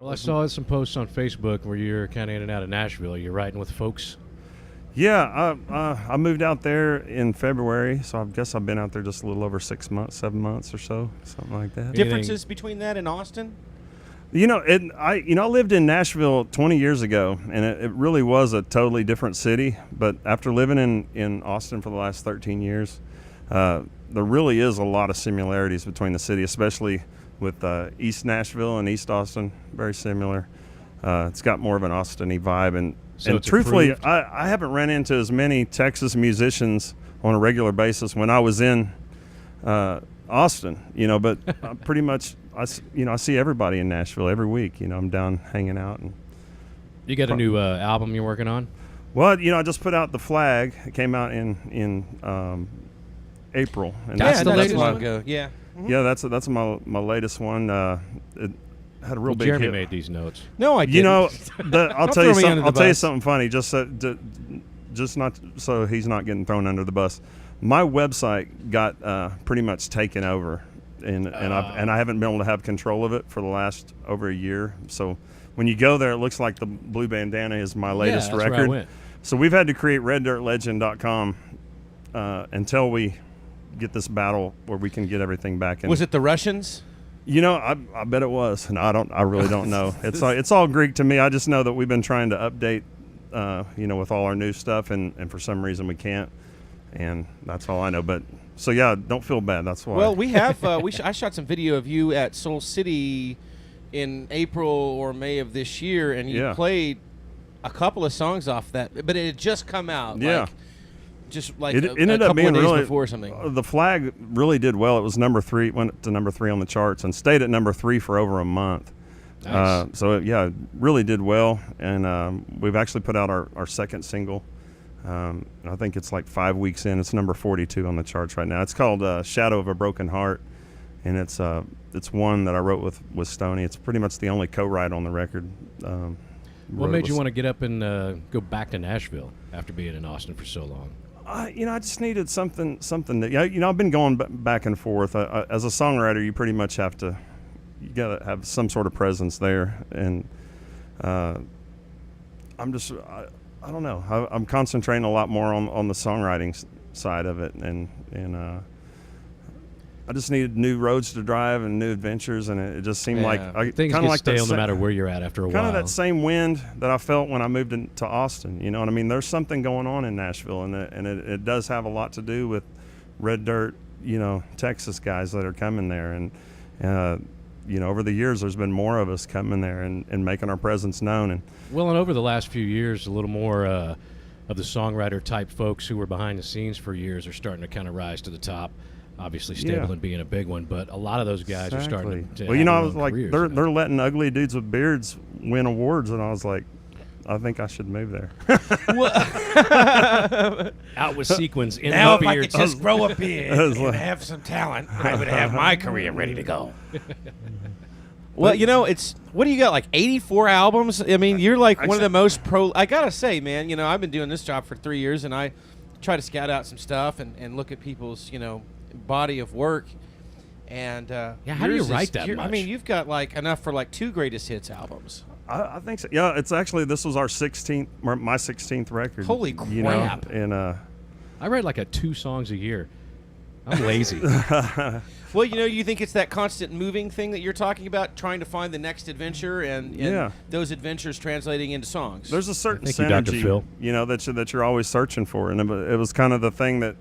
Well, I saw some posts on Facebook where you're kind of in and out of Nashville. You're riding with folks. Yeah, I moved out there in February, so I guess I've been out there just a little over 6 months, 7 months or so, something like that. Differences between that and Austin? I lived in Nashville 20 years ago, and it really was a totally different city. But after living in Austin for the last 13 years, there really is a lot of similarities between the city, especially with East Nashville and East Austin. Very similar. It's got more of an Austin-y vibe, and truthfully, I haven't ran into as many Texas musicians on a regular basis when I was in Austin, but pretty much, I see everybody in Nashville every week. I'm down hanging out. And you got a new album you're working on? Well, I just put out The Flag. It came out in April. And that's the latest one. Yeah. Mm-hmm. Yeah, that's my latest one. It had a real big Jeremy hit. made these notes. No, I didn't. I'll tell you something. I'll tell you something funny. Just not so he's not getting thrown under the bus. My website got pretty much taken over, and I haven't been able to have control of it for the last over a year. So when you go there, it looks like the Blue Bandana is my latest that's record. Where I went. So we've had to create RedDirtLegend.com until we get this battle where we can get everything back in. Was it the Russians? I bet it was. No, I really don't know. It's all Greek to me. I just know that we've been trying to update, with all our new stuff, and for some reason we can't, and that's all I know. But so yeah, don't feel bad. That's why. Well, we have. I shot some video of you at Soul City in April or May of this year, and you played a couple of songs off that, but it had just come out. Yeah. Just like it a ended up couple being of days really before or something. The Flag really did well. It was number 3, went to number 3 on the charts, and stayed at number 3 for over a month. Nice. It really did well, and we've actually put out our second single. I think it's like 5 weeks in. It's number 42 on the charts right now. It's called "Shadow of a Broken Heart," and it's one that I wrote with Stoney. It's pretty much the only co-write on the record. What made you want to get up and go back to Nashville after being in Austin for so long? I just needed something that, I've been going back and forth. As a songwriter, you pretty much you got to have some sort of presence there. And I don't know. I'm concentrating a lot more on the songwriting side of it. And I just needed new roads to drive and new adventures, and it just seemed like things kind of get like stale no matter where you're at after a while. Kind of that same wind that I felt when I moved to Austin. You know what I mean? There's something going on in Nashville, and it does have a lot to do with Red Dirt, Texas guys that are coming there, and over the years there's been more of us coming there and making our presence known. And over the last few years, a little more of the songwriter type folks who were behind the scenes for years are starting to kind of rise to the top. Obviously, Stableman being a big one, but a lot of those guys are starting to. Well, I was like, they're letting ugly dudes with beards win awards, and I was like, I think I should move there. Out with sequins in now, the if beards. I could just grow a beard and have some talent, I would have my career ready to go. Well, it's what do you got? Like 84 albums? I mean, you're like one of the most I gotta say, man. I've been doing this job for 3 years, and I try to scout out some stuff and look at people's body of work. And how do you write that much? I mean, you've got like enough for like 2 greatest hits albums. I think so. Yeah, it's actually, this was my 16th record. Holy crap! And I write like 2 songs a year. I'm lazy. Well, you think it's that constant moving thing that you're talking about, trying to find the next adventure and those adventures translating into songs. There's a certain Thank you, Dr. Phil. that you're always searching for, and it was kind of the thing that,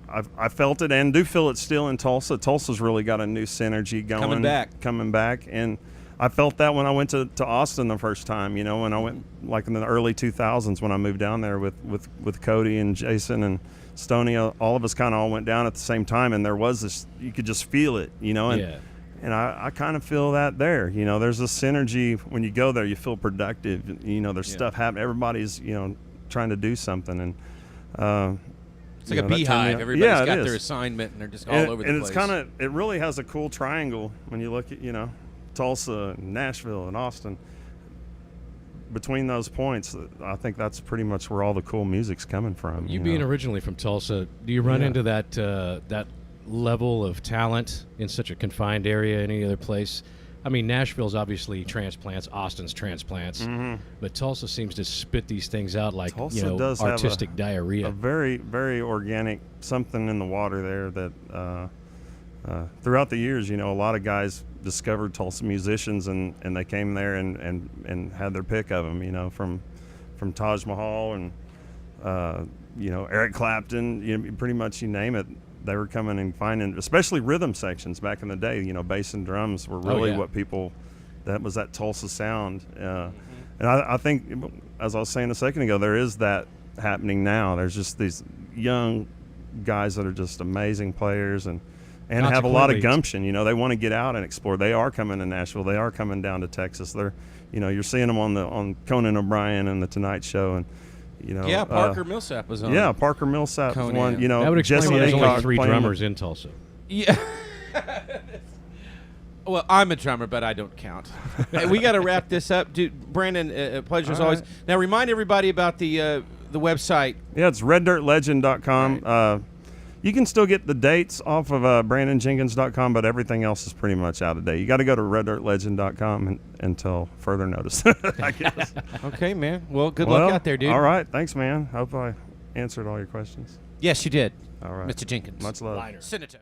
I felt it and do feel it still in Tulsa. Tulsa's really got a new synergy going. Coming back, and I felt that when I went to Austin the first time. When I went like in the early 2000s when I moved down there with Cody and Jason and Stoney. All of us kind of all went down at the same time, and there was this. You could just feel it, And I kind of feel that there. There's a synergy when you go there. You feel productive. There's stuff happening. Everybody's trying to do something, and it's like a beehive. Everybody's got their assignment, and they're just all over the place. And it's it really has a cool triangle when you look at Tulsa, Nashville, and Austin. Between those points, I think that's pretty much where all the cool music's coming from. You being originally from Tulsa, do you run into that level of talent in such a confined area any other place I mean, Nashville's obviously transplants, Austin's transplants, but Tulsa seems to spit these things out like Tulsa does artistic have diarrhea. A very, very organic something in the water there that throughout the years, a lot of guys discovered Tulsa musicians and they came there and had their pick of them, from Taj Mahal and Eric Clapton, pretty much you name it. They were coming and finding, especially rhythm sections back in the day. Bass and drums were really what people. That was that Tulsa sound, and I think, as I was saying a second ago, there is that happening now. There's just these young guys that are just amazing players and have a lot of gumption. They want to get out and explore. They are coming to Nashville. They are coming down to Texas. They're, you're seeing them on Conan O'Brien and the Tonight Show and. Parker Millsap was on. Yeah, Parker Millsap was one. That would explain Jesse why there's only Aycock 3 playing drummers in Tulsa. Yeah. Well, I'm a drummer, but I don't count. Hey, we got to wrap this up, dude. Brandon, pleasure as always. Now, remind everybody about the website. Yeah, it's reddirtlegend.com. Right. You can still get the dates off of brandonjenkins.com, but everything else is pretty much out of date. You got to go to reddirtlegend.com until further notice, I guess. Okay, man. Well, good luck out there, dude. All right. Thanks, man. Hope I answered all your questions. Yes, you did. All right. Mr. Jenkins. Much love. Senator.